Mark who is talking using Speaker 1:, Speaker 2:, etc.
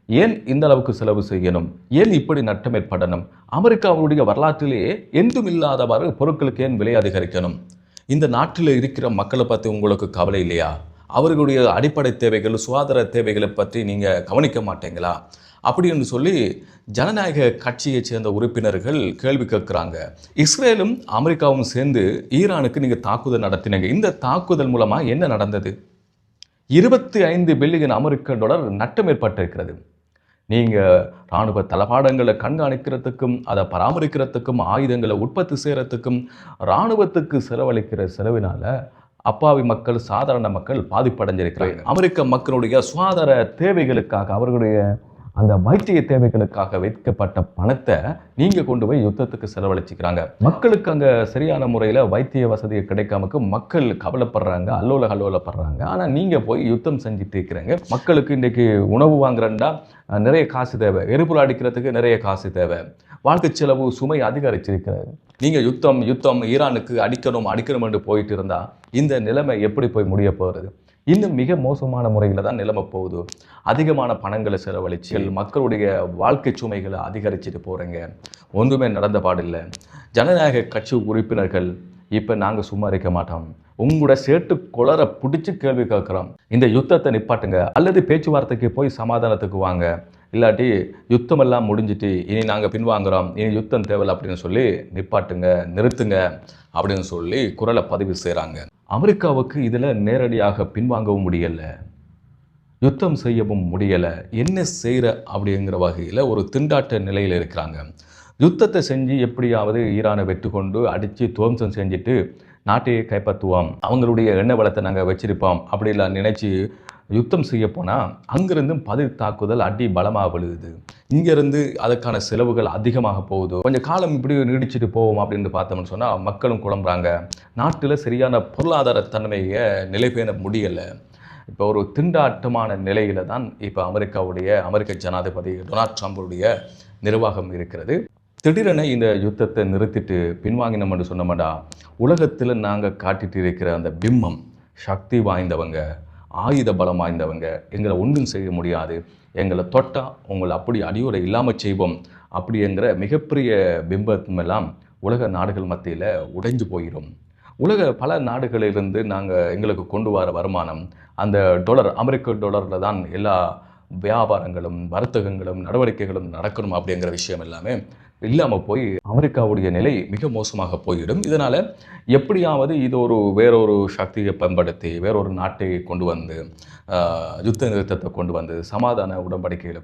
Speaker 1: ஏன் இந்த அளவுக்கு செலவு செய்யணும்? ஏன் இப்படி நட்டம் ஏற்படணும்? அமெரிக்காவுடைய வரலாற்றிலேயே என்றும் இல்லாதவாறு பொருட்களுக்கு ஏன் விலை அதிகரிக்கணும்? இந்த நாட்டில் இருக்கிற மக்களை பற்றி உங்களுக்கு கவலை இல்லையா? அவர்களுடைய அடிப்படை தேவைகள், சுகாதார தேவைகளை பற்றி நீங்கள் கவனிக்க மாட்டீங்களா? அப்படின்னு சொல்லி ஜனநாயக கட்சியைச் சேர்ந்த உறுப்பினர்கள் கேள்வி கேட்குறாங்க. இஸ்ரேலும் அமெரிக்காவும் சேர்ந்து ஈரானுக்கு நீங்கள் தாக்குதல் நடத்தினீங்க. இந்த தாக்குதல் மூலமாக என்ன நடந்தது? 25 பில்லியன் அமெரிக்க டாலர் நட்டம் ஏற்பட்டிருக்கிறது. நீங்கள் இராணுவ தளபாடங்களை கண்காணிக்கிறதுக்கும் அதை பராமரிக்கிறதுக்கும் ஆயுதங்களை உற்பத்தி செய்கிறதுக்கும் இராணுவத்துக்கு செலவழிக்கிற செலவினால அப்பாவி மக்கள், சாதாரண மக்கள் பாதிப்படைஞ்சிருக்கிறாங்க. அமெரிக்க மக்களுடைய சுகாதார தேவைகளுக்காக, அவர்களுடைய அந்த வைத்திய தேவைகளுக்காக வைக்கப்பட்ட பணத்தை நீங்கள் கொண்டு போய் யுத்தத்துக்கு செலவழிச்சிக்கிறாங்க. மக்களுக்கு அங்கே சரியான முறையில் வைத்திய வசதியை கிடைக்காமக்கு மக்கள் கவலைப்படுறாங்க, அல்லோலப்படுறாங்க. ஆனால் நீங்கள் போய் யுத்தம் செஞ்சுட்டு இருக்கிறாங்க. மக்களுக்கு இன்றைக்கு உணவு வாங்குறேன்னா நிறைய காசு தேவை, எரிபொருள் அடிக்கிறதுக்கு நிறைய காசு தேவை, வாழ்க்கை செலவு சுமை அதிகரிச்சிருக்கிறது. நீங்கள் யுத்தம் ஈரானுக்கு அடிக்கணும் என்று போயிட்டு இருந்தால் இந்த நிலைமை எப்படி போய் முடிய போகிறது? இன்னும் மிக மோசமான முறையில் தான் நிலைமை போகுது. அதிகமான பணங்களை செலவழிச்சு மக்களுடைய வாழ்க்கை சுமைகளை அதிகரிச்சுட்டு போகிறீங்க. ஒன்றுமே நடந்த பாடில்லை. ஜனநாயக கட்சி உறுப்பினர்கள் இப்போ நாங்கள் சும்மா இருக்க மாட்டோம், உங்களோட சேட்டு குளரை பிடிச்சி கேள்வி கேட்குறோம். இந்த யுத்தத்தை நிப்பாட்டுங்க, அல்லது பேச்சுவார்த்தைக்கு போய் சமாதானத்துக்கு வாங்க, இல்லாட்டி யுத்தமெல்லாம் முடிஞ்சிட்டு இனி நாங்கள் பின்வாங்குறோம், இனி யுத்தம் தேவையில்லை அப்படின்னு சொல்லி நிப்பாட்டுங்க, நிறுத்துங்க அப்படின்னு சொல்லி குரலை பதிவு செய்கிறாங்க. அமெரிக்காவுக்கு இதில் நேரடியாக பின்வாங்கவும் முடியலை, யுத்தம் செய்யவும் முடியலை. என்ன செய்கிற அப்படிங்கிற வகையில் ஒரு திண்டாட்ட நிலையில் இருக்கிறாங்க. யுத்தத்தை செஞ்சு எப்படியாவது ஈரானை வெற்றி கொண்டு அடித்து துவம்சம் செஞ்சுட்டு நாட்டையே கைப்பற்றுவோம், அவங்களுடைய எண்ணெய் வளத்தை நாங்கள் வச்சிருப்போம் அப்படிலாம் நினச்சி யுத்தம் செய்ய போனால் அங்கிருந்தும் பதில் தாக்குதல் அடி பலமாக விழுகுது. இங்கேருந்து அதுக்கான செலவுகள் அதிகமாக போகுது. கொஞ்சம் காலம் இப்படி நீடிச்சுட்டு போவோம் அப்படின்னு பார்த்தோம்னு சொன்னால் மக்களும் குழம்புறாங்க. நாட்டில் சரியான பொருளாதார தன்மையை நிலைபெற முடியலை. இப்போ ஒரு திண்டாட்டமான நிலையில் தான் இப்போ அமெரிக்க ஜனாதிபதி டொனால்ட் ட்ரம்புடைய நிர்வாகம் இருக்கிறது. திடீரென இந்த யுத்தத்தை நிறுத்திட்டு பின்வாங்கினோம் என்று சொன்னோம்டா உலகத்தில் நாங்கள் காட்டிட்டு இருக்கிற அந்த பிம்பம், சக்தி வாய்ந்தவங்க, ஆயுத பலம் வாய்ந்தவங்க, எங்களை ஒன்றும் செய்ய முடியாது, எங்களை தொட்டால் உங்களை அப்படி அடியோரை இல்லாமல் செய்வோம் அப்படிங்கிற மிகப்பெரிய பிம்பமெல்லாம் உலக நாடுகள் மத்தியில் உடைஞ்சு போயிடும். பல நாடுகளிலிருந்து எங்களுக்கு கொண்டு வர வருமானம் அந்த அமெரிக்க டாலரில் தான் எல்லா வியாபாரங்களும், வர்த்தகங்களும், நடவடிக்கைகளும் நடக்கணும் அப்படிங்கிற விஷயம் எல்லாமே இல்லாமல் போய் அமெரிக்காவுடைய நிலை மிக மோசமாக போயிடும். இதனால் எப்படியாவது இது வேறொரு சக்தியை பயன்படுத்தி வேறொரு நாட்டை கொண்டு வந்து யுத்த நிறுத்தத்தை கொண்டு வந்து சமாதான உடன்படிக்கைகளை